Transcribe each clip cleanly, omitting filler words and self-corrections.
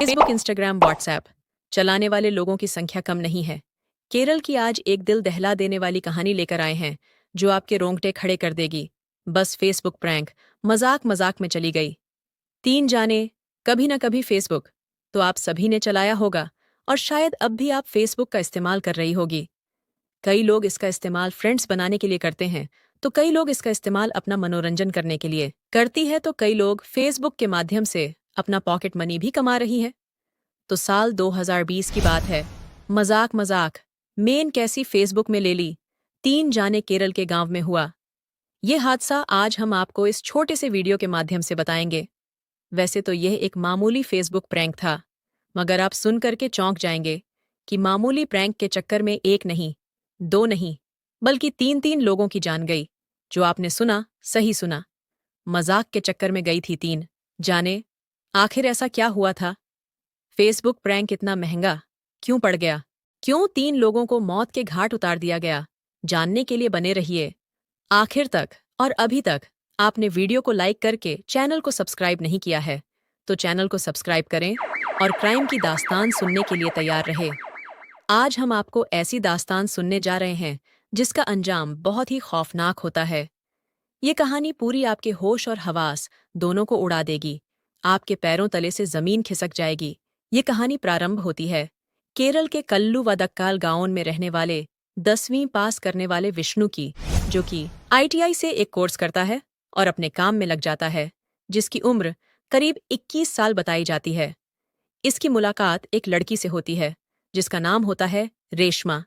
Facebook, Instagram, WhatsApp चलाने वाले लोगों की संख्या कम नहीं है। केरल की आज एक दिल दहला देने वाली कहानी लेकर आए हैं, जो आपके रोंगटे खड़े कर देगी। बस फेसबुक प्रैंक मजाक मजाक में चली गई। तीन जाने, कभी न कभी फेसबुक तो आप सभी ने चलाया होगा, और शायद अब भी आप फेसबुक का इस्तेमाल कर रही होगी। कई लोग इसका इस्तेमाल फ्रेंड्स बनाने के लिए करते हैं, तो कई लोग इसका इस्तेमाल अपना मनोरंजन करने के लिए करती है, तो कई लोग फेसबुक के माध्यम से अपना पॉकेट मनी भी कमा रही है। तो साल 2020 की बात है। मजाक मजाक मेन कैसी फेसबुक में ले ली। तीन जाने केरल के गांव में हुआ। ये हादसा आज हम आपको इस छोटे से वीडियो के माध्यम से बताएंगे। वैसे तो यह एक मामूली फेसबुक प्रैंक था, मगर आप सुन करके चौंक जाएंगे कि मामूली प्रैंक के चक्कर में एक नहीं, दो नहीं, बल्कि तीन तीन लोगों की जान गई। जो आपने सुना, सही सुना, मजाक के चक्कर में गई थी तीन जाने। आखिर ऐसा क्या हुआ था? फेसबुक प्रैंक इतना महंगा क्यों पड़ गया? क्यों तीन लोगों को मौत के घाट उतार दिया गया? जानने के लिए बने रहिए आखिर तक। और अभी तक आपने वीडियो को लाइक करके चैनल को सब्सक्राइब नहीं किया है, तो चैनल को सब्सक्राइब करें और क्राइम की दास्तान सुनने के लिए तैयार रहे। आज हम आपको ऐसी दास्तान सुनने जा रहे हैं जिसका अंजाम बहुत ही खौफनाक होता है। ये कहानी पूरी आपके होश और हवास दोनों को उड़ा देगी। आपके पैरों तले से जमीन खिसक जाएगी। ये कहानी प्रारंभ होती है केरल के कल्लू व दक्काल गांवों में रहने वाले 10वीं पास करने वाले विष्णु की, जो कि आईटीआई से एक कोर्स करता है और अपने काम में लग जाता है, जिसकी उम्र करीब 21 साल बताई जाती है। इसकी मुलाकात एक लड़की से होती है जिसका नाम होता है रेशमा।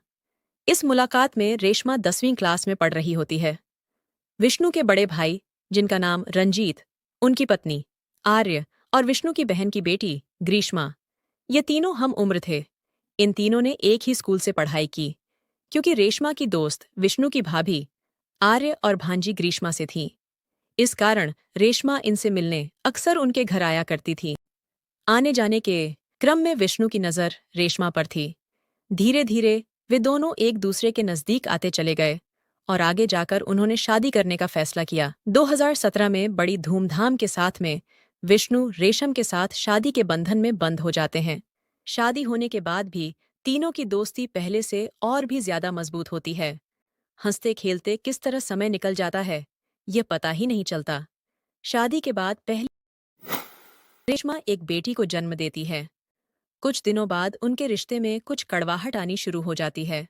इस मुलाकात में रेशमा 10वीं क्लास में पढ़ रही होती है। विष्णु के बड़े भाई, जिनका नाम रंजीत, उनकी पत्नी आर्य और विष्णु की बहन की बेटी ग्रीष्मा, ये तीनों हम उम्र थे। इन तीनों ने एक ही स्कूल से पढ़ाई की, क्योंकि रेशमा की दोस्त विष्णु की भाभी आर्य और भांजी ग्रीष्मा से थी। इस कारण रेशमा इनसे मिलने अक्सर उनके घर आया करती थी। आने जाने के क्रम में विष्णु की नज़र रेशमा पर थी। धीरे धीरे वे दोनों एक दूसरे के नज़दीक आते चले गए और आगे जाकर उन्होंने शादी करने का फैसला किया। 2017 में बड़ी धूमधाम के साथ में विष्णु रेशम के साथ शादी के बंधन में बंद हो जाते हैं। शादी होने के बाद भी तीनों की दोस्ती पहले से और भी ज्यादा मजबूत होती है। हंसते खेलते किस तरह समय निकल जाता है, ये पता ही नहीं चलता। शादी के बाद पहले रेशमा एक बेटी को जन्म देती है। कुछ दिनों बाद उनके रिश्ते में कुछ कड़वाहट आनी शुरू हो जाती है।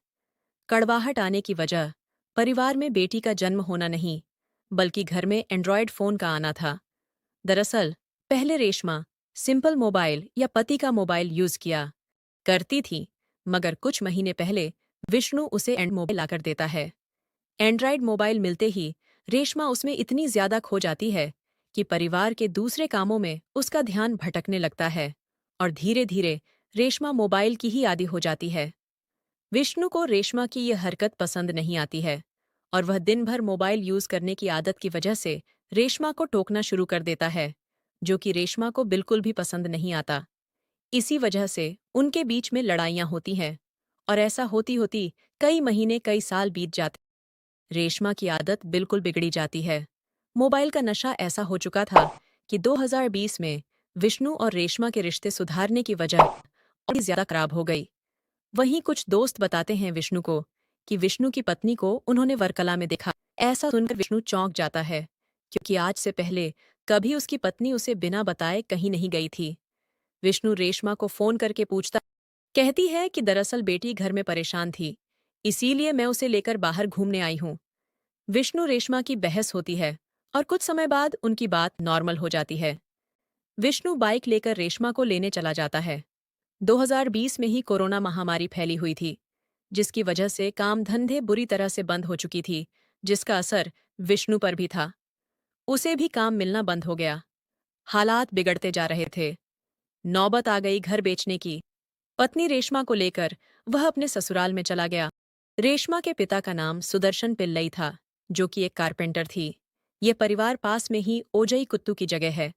कड़वाहट आने की वजह परिवार में बेटी का जन्म होना नहीं, बल्कि घर में एंड्रॉयड फोन का आना था। दरअसल पहले रेशमा सिंपल मोबाइल या पति का मोबाइल यूज किया करती थी, मगर कुछ महीने पहले विष्णु उसे एंड मोबाइल लाकर देता है। एंड्रॉयड मोबाइल मिलते ही रेशमा उसमें इतनी ज्यादा खो जाती है कि परिवार के दूसरे कामों में उसका ध्यान भटकने लगता है, और धीरे धीरे रेशमा मोबाइल की ही आदी हो जाती है। विष्णु को रेशमा की यह हरकत पसंद नहीं आती है, और वह दिन भर मोबाइल यूज करने की आदत की वजह से रेशमा को टोकना शुरू कर देता है, जो कि रेशमा को बिल्कुल भी पसंद नहीं आता। इसी वजह से उनके बीच में लड़ाइयाँ होती हैं, और ऐसा होती होती कई महीने कई साल बीत जाते। रेशमा की आदत बिल्कुल बिगड़ी जाती है। मोबाइल का नशा ऐसा हो चुका था कि 2020 में विष्णु और रेशमा के रिश्ते सुधारने की वजह और भी ज्यादा खराब हो गई। वहीं कुछ दोस्त बताते हैं विष्णु को कि विष्णु की पत्नी को उन्होंने वर्कला में देखा। ऐसा सुनकर विष्णु चौंक जाता है, क्योंकि आज से पहले कभी उसकी पत्नी उसे बिना बताए कहीं नहीं गई थी। विष्णु रेशमा को फोन करके पूछता, कहती है कि दरअसल बेटी घर में परेशान थी, इसीलिए मैं उसे लेकर बाहर घूमने आई हूँ। विष्णु रेशमा की बहस होती है और कुछ समय बाद उनकी बात नॉर्मल हो जाती है। विष्णु बाइक लेकर रेशमा को लेने चला जाता है। 2020 में ही कोरोना महामारी फैली हुई थी, जिसकी वजह से काम धंधे बुरी तरह से बंद हो चुकी थी, जिसका असर विष्णु पर भी था। उसे भी काम मिलना बंद हो गया। हालात बिगड़ते जा रहे थे। नौबत आ गई घर बेचने की। पत्नी रेशमा को लेकर वह अपने ससुराल में चला गया। रेशमा के पिता का नाम सुदर्शन पिल्लई था, जो कि एक कारपेंटर थी। ये परिवार पास में ही ओजई कुत्तू की जगह है,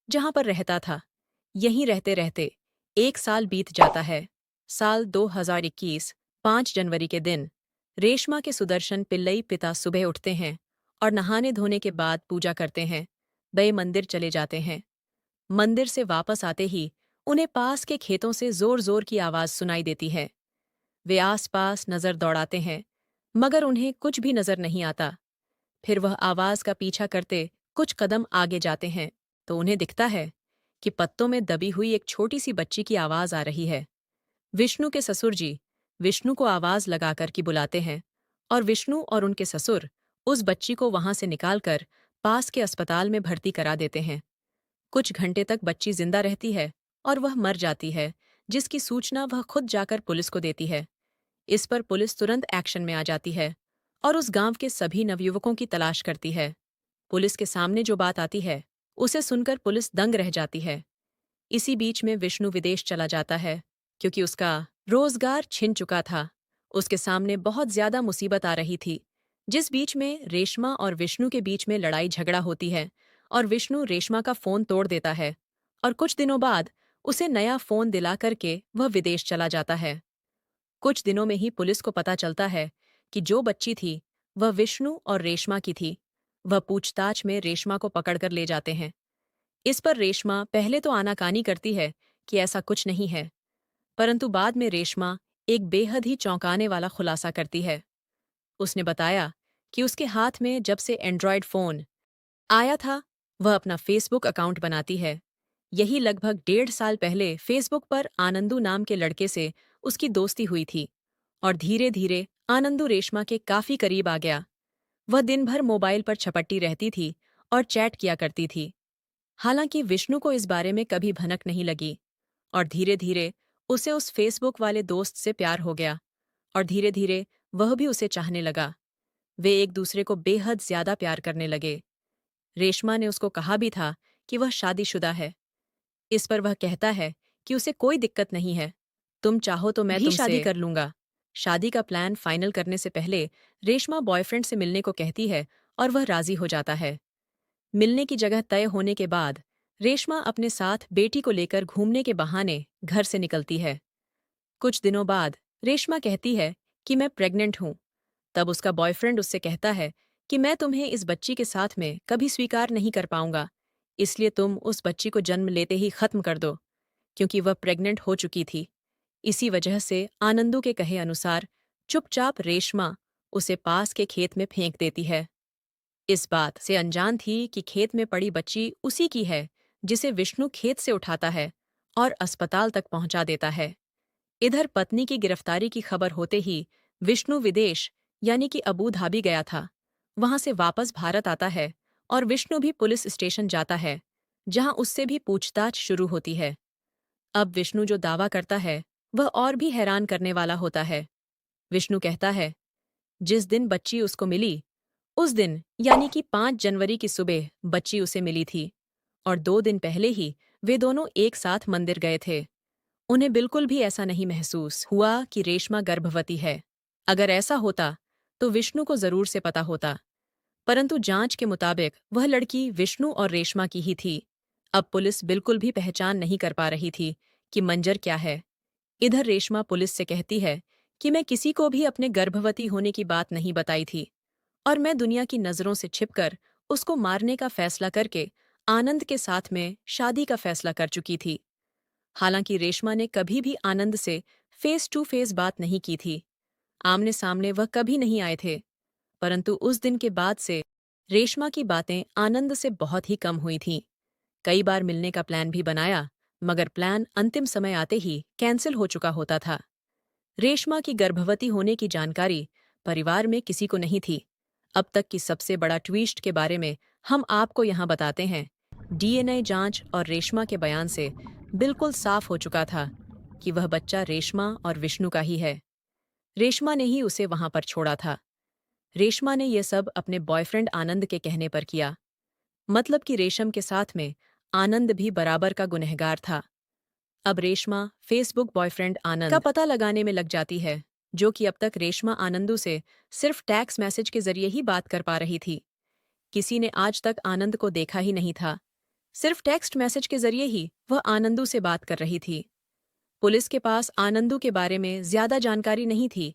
जहां पर रहता था। यहीं रहते रहते एक साल बीत जाता है। साल 2021, 5 जनवरी के दिन रेशमा के सुदर्शन पिल्लई पिता सुबह उठते हैं और नहाने धोने के बाद पूजा करते हैं। वे मंदिर चले जाते हैं। मंदिर से वापस आते ही उन्हें पास के खेतों से जोर जोर की आवाज सुनाई देती है। वे आसपास नजर दौड़ाते हैं, मगर उन्हें कुछ भी नजर नहीं आता। फिर वह आवाज का पीछा करते कुछ कदम आगे जाते हैं तो उन्हें दिखता है कि पत्तों में दबी हुई एक छोटी सी बच्ची की आवाज आ रही है। विष्णु के ससुर जी विष्णु को आवाज लगाकर की बुलाते हैं और विष्णु और उनके ससुर उस बच्ची को वहां से निकालकर पास के अस्पताल में भर्ती करा देते हैं। कुछ घंटे तक बच्ची जिंदा रहती है और वह मर जाती है, जिसकी सूचना वह खुद जाकर पुलिस को देती है। इस पर पुलिस तुरंत एक्शन में आ जाती है और उस गांव के सभी नवयुवकों की तलाश करती है। पुलिस के सामने जो बात आती है उसे सुनकर पुलिस दंग रह जाती है। इसी बीच में विष्णु विदेश चला जाता है, क्योंकि उसका रोजगार छिन चुका था। उसके सामने बहुत ज्यादा मुसीबत आ रही थी। जिस बीच में रेशमा और विष्णु के बीच में लड़ाई झगड़ा होती है और विष्णु रेशमा का फोन तोड़ देता है और कुछ दिनों बाद उसे नया फोन दिला करके वह विदेश चला जाता है। कुछ दिनों में ही पुलिस को पता चलता है कि जो बच्ची थी वह विष्णु और रेशमा की थी। वह पूछताछ में रेशमा को पकड़कर ले जाते हैं। इस पर रेशमा पहले तो आनाकानी करती है कि ऐसा कुछ नहीं है, परंतु बाद में रेशमा एक बेहद ही चौंकाने वाला खुलासा करती है। उसने बताया कि उसके हाथ में जब से एंड्रॉयड फोन आया था, वह अपना फेसबुक अकाउंट बनाती है। यही लगभग 1.5 साल पहले फेसबुक पर आनंदू नाम के लड़के से उसकी दोस्ती हुई थी और धीरे धीरे आनंदू रेशमा के काफी करीब आ गया। वह दिन भर मोबाइल पर छपट्टी रहती थी और चैट किया करती थी। हालांकि विष्णु को इस बारे में कभी भनक नहीं लगी और धीरे धीरे उसे उस फेसबुक वाले दोस्त से प्यार हो गया और धीरे धीरे वह भी उसे चाहने लगा। वे एक दूसरे को बेहद ज्यादा प्यार करने लगे। रेशमा ने उसको कहा भी था कि वह शादीशुदा है। इस पर वह कहता है कि उसे कोई दिक्कत नहीं है, तुम चाहो तो मैं भी शादी कर लूंगा। शादी का प्लान फाइनल करने से पहले रेशमा बॉयफ्रेंड से मिलने को कहती है और वह राजी हो जाता है। मिलने की जगह तय होने के बाद रेशमा अपने साथ बेटी को लेकर घूमने के बहाने घर से निकलती है। कुछ दिनों बाद रेशमा कहती है कि मैं प्रेग्नेंट हूं। तब उसका बॉयफ्रेंड उससे कहता है कि मैं तुम्हें इस बच्ची के साथ में कभी स्वीकार नहीं कर पाऊंगा, इसलिए तुम उस बच्ची को जन्म लेते ही खत्म कर दो, क्योंकि वह प्रेग्नेंट हो चुकी थी। इसी वजह से आनंदू के कहे अनुसार चुपचाप रेशमा उसे पास के खेत में फेंक देती है। इस बात से अनजान थी कि खेत में पड़ी बच्ची उसी की है जिसे विष्णु खेत से उठाता है और अस्पताल तक पहुंचा देता है। इधर पत्नी की गिरफ्तारी की खबर होते ही विष्णु विदेश यानी कि अबू धाबी गया था। वहां से वापस भारत आता है और विष्णु भी पुलिस स्टेशन जाता है, जहां उससे भी पूछताछ शुरू होती है। अब विष्णु जो दावा करता है वह और भी हैरान करने वाला होता है। विष्णु कहता है, जिस दिन बच्ची उसको मिली उस दिन यानी कि 5 जनवरी की सुबह बच्ची उसे मिली थी और 2 दिन पहले ही वे दोनों एक साथ मंदिर गए थे। उन्हें बिल्कुल भी ऐसा नहीं महसूस हुआ कि रेशमा गर्भवती है। अगर ऐसा होता तो विष्णु को जरूर से पता होता, परंतु जांच के मुताबिक वह लड़की विष्णु और रेशमा की ही थी। अब पुलिस बिल्कुल भी पहचान नहीं कर पा रही थी कि मंजर क्या है। इधर रेशमा पुलिस से कहती है कि मैं किसी को भी अपने गर्भवती होने की बात नहीं बताई थी और मैं दुनिया की नजरों से छिपकर उसको मारने का फैसला करके आनंद के साथ में शादी का फैसला कर चुकी थी। हालांकि रेशमा ने कभी भी आनंद से फेस टू फेस बात नहीं की थी। आमने सामने वह कभी नहीं आए थे, परंतु उस दिन के बाद से रेशमा की बातें आनंद से बहुत ही कम हुई थीं। कई बार मिलने का प्लान भी बनाया, मगर प्लान अंतिम समय आते ही कैंसिल हो चुका होता था। रेशमा की गर्भवती होने की जानकारी परिवार में किसी को नहीं थी। अब तक की सबसे बड़ा ट्विस्ट के बारे में हम आपको यहाँ बताते हैं। डीएनए जांच और रेशमा के बयान से बिल्कुल साफ हो चुका था कि वह बच्चा रेशमा और विष्णु का ही है। रेशमा ने ही उसे वहां पर छोड़ा था। रेशमा ने यह सब अपने बॉयफ्रेंड आनंद के कहने पर किया। मतलब कि रेशम के साथ में आनंद भी बराबर का गुनहगार था। अब रेशमा फेसबुक बॉयफ्रेंड आनंद का पता लगाने में लग जाती है, जो कि अब तक रेशमा आनंदू से सिर्फ टैक्स मैसेज के जरिए ही बात कर पा रही थी। किसी ने आज तक आनंद को देखा ही नहीं था। सिर्फ टेक्स्ट मैसेज के जरिए ही वह आनंदू से बात कर रही थी। पुलिस के पास आनंदू के बारे में ज्यादा जानकारी नहीं थी।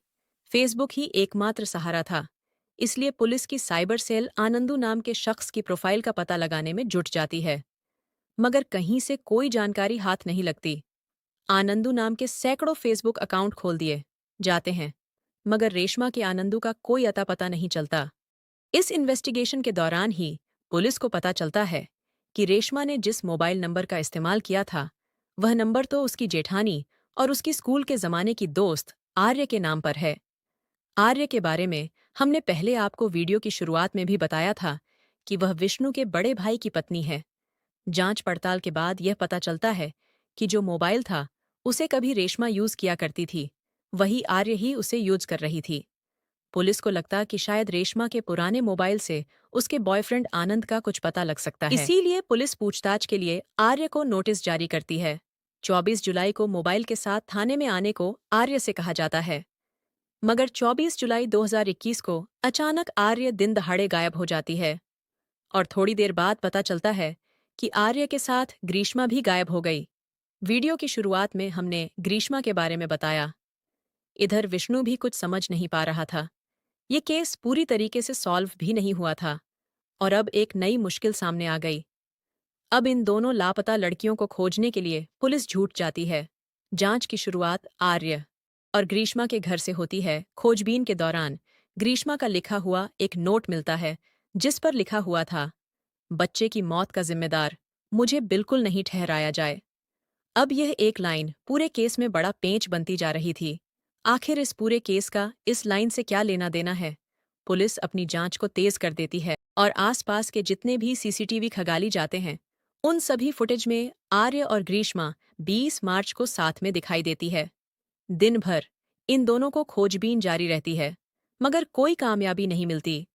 फेसबुक ही एकमात्र सहारा था। इसलिए पुलिस की साइबर सेल आनंदू नाम के शख्स की प्रोफाइल का पता लगाने में जुट जाती है। मगर कहीं से कोई जानकारी हाथ नहीं लगती। आनंदू नाम के सैकड़ों फेसबुक अकाउंट खोल दिए जाते हैं, मगर रेशमा के आनंदू का कोई अता पता नहीं चलता। इस इन्वेस्टिगेशन के दौरान ही पुलिस को पता चलता है कि रेशमा ने जिस मोबाइल नंबर का इस्तेमाल किया था, वह नंबर तो उसकी जेठानी और उसकी स्कूल के जमाने की दोस्त आर्य के नाम पर है। आर्य के बारे में हमने पहले आपको वीडियो की शुरुआत में भी बताया था कि वह विष्णु के बड़े भाई की पत्नी है। जांच पड़ताल के बाद यह पता चलता है कि जो मोबाइल था, उसे कभी रेशमा यूज किया करती थी, वही आर्य ही उसे यूज कर रही थी। पुलिस को लगता कि शायद रेशमा के पुराने मोबाइल से उसके बॉयफ्रेंड आनंद का कुछ पता लग सकता है। इसीलिए पुलिस पूछताछ के लिए आर्य को नोटिस जारी करती है। 24 जुलाई को मोबाइल के साथ थाने में आने को आर्य से कहा जाता है, मगर 24 जुलाई 2021 को अचानक आर्य दिन दहाड़े गायब हो जाती है और थोड़ी देर बाद पता चलता है कि आर्य के साथ ग्रीष्मा भी गायब हो गई। वीडियो की शुरुआत में हमने ग्रीष्मा के बारे में बताया। इधर विष्णु भी कुछ समझ नहीं पा रहा था। ये केस पूरी तरीके से सॉल्व भी नहीं हुआ था और अब एक नई मुश्किल सामने आ गई। अब इन दोनों लापता लड़कियों को खोजने के लिए पुलिस झूठ जाती है। जांच की शुरुआत आर्य और ग्रीष्मा के घर से होती है। खोजबीन के दौरान ग्रीष्मा का लिखा हुआ एक नोट मिलता है, जिस पर लिखा हुआ था, बच्चे की मौत का जिम्मेदार मुझे बिल्कुल नहीं ठहराया जाए। अब यह एक लाइन पूरे केस में बड़ा पेंच बनती जा रही थी। आखिर इस पूरे केस का इस लाइन से क्या लेना देना है? पुलिस अपनी जांच को तेज कर देती है और आसपास के जितने भी सीसीटीवी खगाली जाते हैं, उन सभी फुटेज में आर्य और ग्रीष्मा 20 मार्च को साथ में दिखाई देती है। दिन भर इन दोनों को खोजबीन जारी रहती है, मगर कोई कामयाबी नहीं मिलती।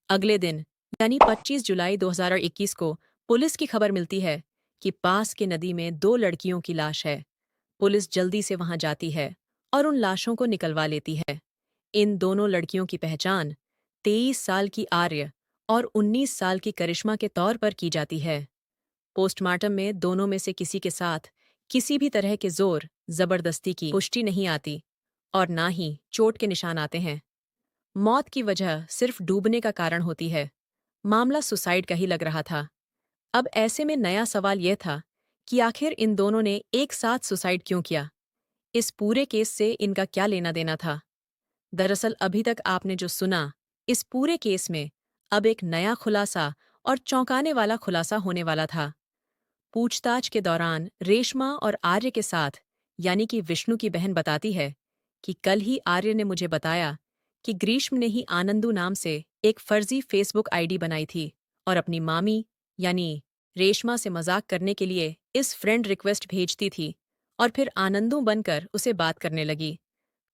अगले दिन यानी 25 जुलाई 2021 को पुलिस की खबर मिलती है कि पास के नदी में 2 लड़कियों की लाश है। पुलिस जल्दी से वहां जाती है और उन लाशों को निकलवा लेती है। इन दोनों लड़कियों की पहचान 23 साल की आर्य और 19 साल की करिश्मा के तौर पर की जाती है। पोस्टमार्टम में दोनों में से किसी के साथ किसी भी तरह के जोर जबरदस्ती की पुष्टि नहीं आती और ना ही चोट के निशान आते हैं। मौत की वजह सिर्फ डूबने का कारण होती है। मामला सुसाइड का ही लग रहा था। अब ऐसे में नया सवाल यह था कि आखिर इन दोनों ने एक साथ सुसाइड क्यों किया? इस पूरे केस से इनका क्या लेना देना था? दरअसल अभी तक आपने जो सुना, इस पूरे केस में अब एक नया खुलासा और चौंकाने वाला खुलासा होने वाला था। पूछताछ के दौरान रेशमा और आर्य के साथ यानी कि विष्णु की बहन बताती है कि कल ही आर्य ने मुझे बताया कि ग्रीष्म ने ही आनंदू नाम से एक फर्जी फेसबुक आईडी बनाई थी और अपनी मामी यानी रेशमा से मजाक करने के लिए इस फ्रेंड रिक्वेस्ट भेजती थी और फिर आनंदू बनकर उसे बात करने लगी।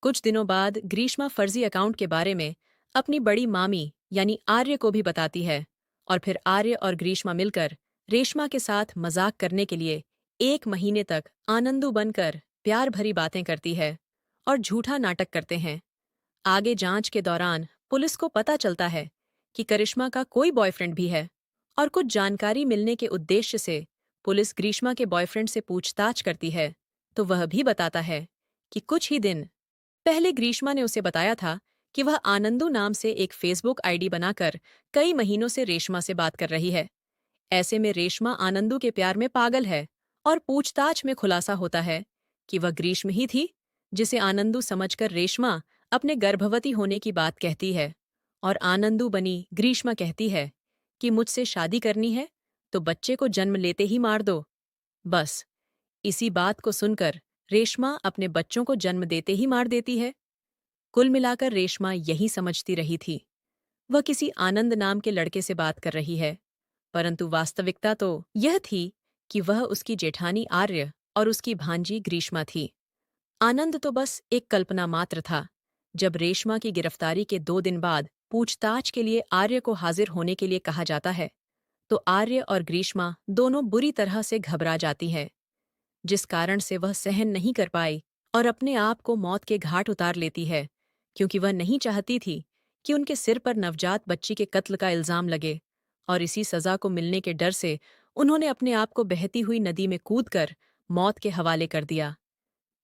कुछ दिनों बाद ग्रीष्मा फर्जी अकाउंट के बारे में अपनी बड़ी मामी यानी आर्य को भी बताती है और फिर आर्य और ग्रीष्मा मिलकर रेशमा के साथ मजाक करने के लिए 1 महीने तक आनंदू बनकर प्यार भरी बातें करती है और झूठा नाटक करते हैं। आगे जांच के दौरान पुलिस को पता चलता है कि करिश्मा का कोई बॉयफ्रेंड भी है और कुछ जानकारी मिलने के उद्देश्य से पुलिस ग्रीष्मा के बॉयफ्रेंड से पूछताछ करती है, तो वह भी बताता है कि कुछ ही दिन पहले ग्रीष्मा ने उसे बताया था कि वह आनंदू नाम से एक फेसबुक आईडी बनाकर कई महीनों से रेशमा से बात कर रही है। ऐसे में रेशमा आनंदू के प्यार में पागल है और पूछताछ में खुलासा होता है कि वह ग्रीष्म ही थी जिसे आनंदू समझकर रेशमा अपने गर्भवती होने की बात कहती है और आनंदू बनी ग्रीष्मा कहती है कि मुझसे शादी करनी है तो बच्चे को जन्म लेते ही मार दो। बस इसी बात को सुनकर रेशमा अपने बच्चों को जन्म देते ही मार देती है। कुल मिलाकर रेशमा यही समझती रही थी, वह किसी आनंद नाम के लड़के से बात कर रही है, परंतु वास्तविकता तो यह थी कि वह उसकी जेठानी आर्य और उसकी भांजी ग्रीष्मा थी। आनंद तो बस एक कल्पना मात्र था। जब रेशमा की गिरफ्तारी के 2 दिन बाद पूछताछ के लिए आर्य को हाजिर होने के लिए कहा जाता है, तो आर्य और ग्रीष्मा दोनों बुरी तरह से घबरा जाती है, जिस कारण से वह सहन नहीं कर पाई और अपने आप को मौत के घाट उतार लेती है, क्योंकि वह नहीं चाहती थी कि उनके सिर पर नवजात बच्ची के कत्ल का इल्जाम लगे और इसी सजा को मिलने के डर से उन्होंने अपने आप को बहती हुई नदी में कूदकर मौत के हवाले कर दिया।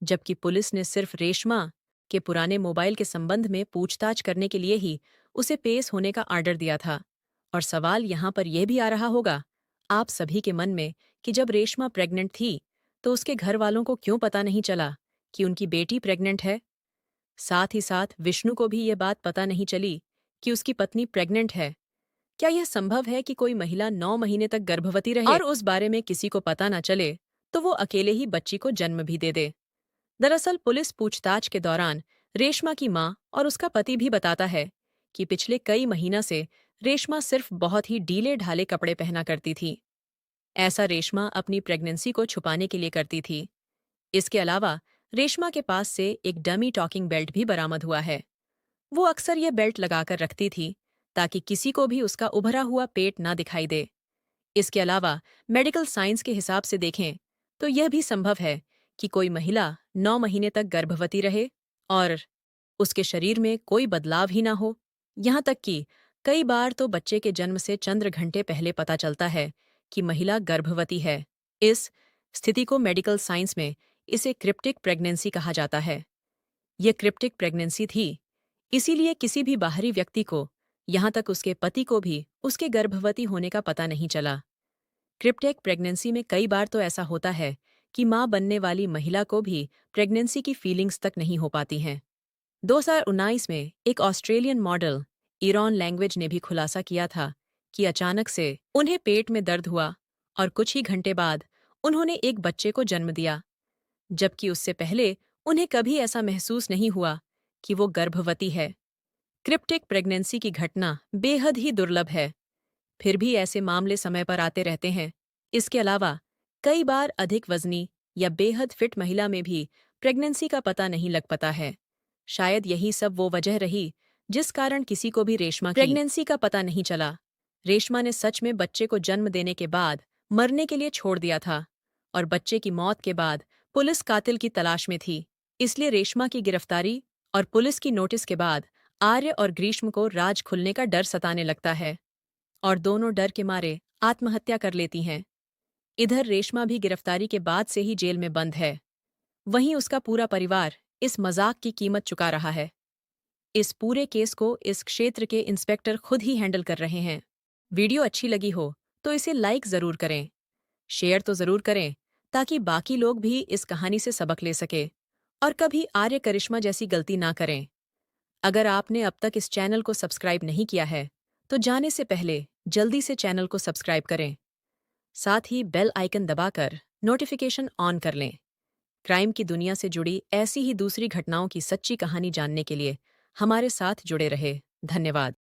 जबकि पुलिस ने सिर्फ रेशमा के पुराने मोबाइल के संबंध में पूछताछ करने के लिए ही उसे पेश होने का आर्डर दिया था। और सवाल यहाँ पर यह भी आ रहा होगा, आप सभी के मन में कि जब रेशमा प्रेग्नेंट थी, तो उसके घर वालों को क्यों पता नहीं चला कि उनकी बेटी प्रेग्नेंट है? साथ ही साथ विष्णु को भी ये बात पता नहीं चली कि उसकी पत्नी प्रेग्नेंट है। क्या यह संभव है कि कोई महिला 9 महीने तक गर्भवती रहे और उस बारे में किसी को पता न चले, तो वो अकेले ही बच्ची को जन्म भी दे दे? दरअसल पुलिस पूछताछ के दौरान रेशमा की मां और उसका पति भी बताता है कि पिछले कई महीना से रेशमा सिर्फ बहुत ही ढीले ढाले कपड़े पहना करती थी। ऐसा रेशमा अपनी प्रेगनेंसी को छुपाने के लिए करती थी। इसके अलावा रेशमा के पास से एक डमी टॉकिंग बेल्ट भी बरामद हुआ है। वो अक्सर ये बेल्ट लगाकर रखती थी ताकि किसी को भी उसका उभरा हुआ पेट ना दिखाई दे। इसके अलावा मेडिकल साइंस के हिसाब से देखें तो यह भी संभव है कि कोई महिला 9 महीने तक गर्भवती रहे और उसके शरीर में कोई बदलाव ही ना हो। यहाँ तक कि कई बार तो बच्चे के जन्म से चंद घंटे पहले पता चलता है कि महिला गर्भवती है। इस स्थिति को मेडिकल साइंस में इसे क्रिप्टिक प्रेगनेंसी कहा जाता है। ये क्रिप्टिक प्रेगनेंसी थी, इसीलिए किसी भी बाहरी व्यक्ति को, यहाँ तक उसके पति को भी उसके गर्भवती होने का पता नहीं चला। क्रिप्टिक प्रेगनेंसी में कई बार तो ऐसा होता है कि मां बनने वाली महिला को भी प्रेगनेंसी की फीलिंग्स तक नहीं हो पाती हैं। 2019 में एक ऑस्ट्रेलियन मॉडल ईरॉन लैंग्वेज ने भी खुलासा किया था कि अचानक से उन्हें पेट में दर्द हुआ और कुछ ही घंटे बाद उन्होंने एक बच्चे को जन्म दिया, जबकि उससे पहले उन्हें कभी ऐसा महसूस नहीं हुआ कि वो गर्भवती है। क्रिप्टिक प्रेगनेंसी की घटना बेहद ही दुर्लभ है, फिर भी ऐसे मामले समय पर आते रहते हैं। इसके अलावा कई बार अधिक वजनी या बेहद फिट महिला में भी प्रेगनेंसी का पता नहीं लग पाता है। शायद यही सब वो वजह रही जिस कारण किसी को भी रेशमा की प्रेगनेंसी का पता नहीं चला। रेशमा ने सच में बच्चे को जन्म देने के बाद मरने के लिए छोड़ दिया था और बच्चे की मौत के बाद पुलिस कातिल की तलाश में थी। इसलिए रेशमा की गिरफ्तारी और पुलिस की नोटिस के बाद आर्य और ग्रीष्म को राज खुलने का डर सताने लगता है और दोनों डर के मारे आत्महत्या कर लेती हैं। इधर रेशमा भी गिरफ्तारी के बाद से ही जेल में बंद है। वहीं उसका पूरा परिवार इस मजाक की कीमत चुका रहा है। इस पूरे केस को इस क्षेत्र के इंस्पेक्टर खुद ही हैंडल कर रहे हैं। वीडियो अच्छी लगी हो तो इसे लाइक जरूर करें, शेयर तो जरूर करें ताकि बाकी लोग भी इस कहानी से सबक ले सके और कभी आर्य करिश्मा जैसी गलती ना करें। अगर आपने अब तक इस चैनल को सब्सक्राइब नहीं किया है तो जाने से पहले जल्दी से चैनल को सब्सक्राइब करें। साथ ही बेल आइकन दबाकर नोटिफिकेशन ऑन कर लें। क्राइम की दुनिया से जुड़ी ऐसी ही दूसरी घटनाओं की सच्ची कहानी जानने के लिए हमारे साथ जुड़े रहे। धन्यवाद।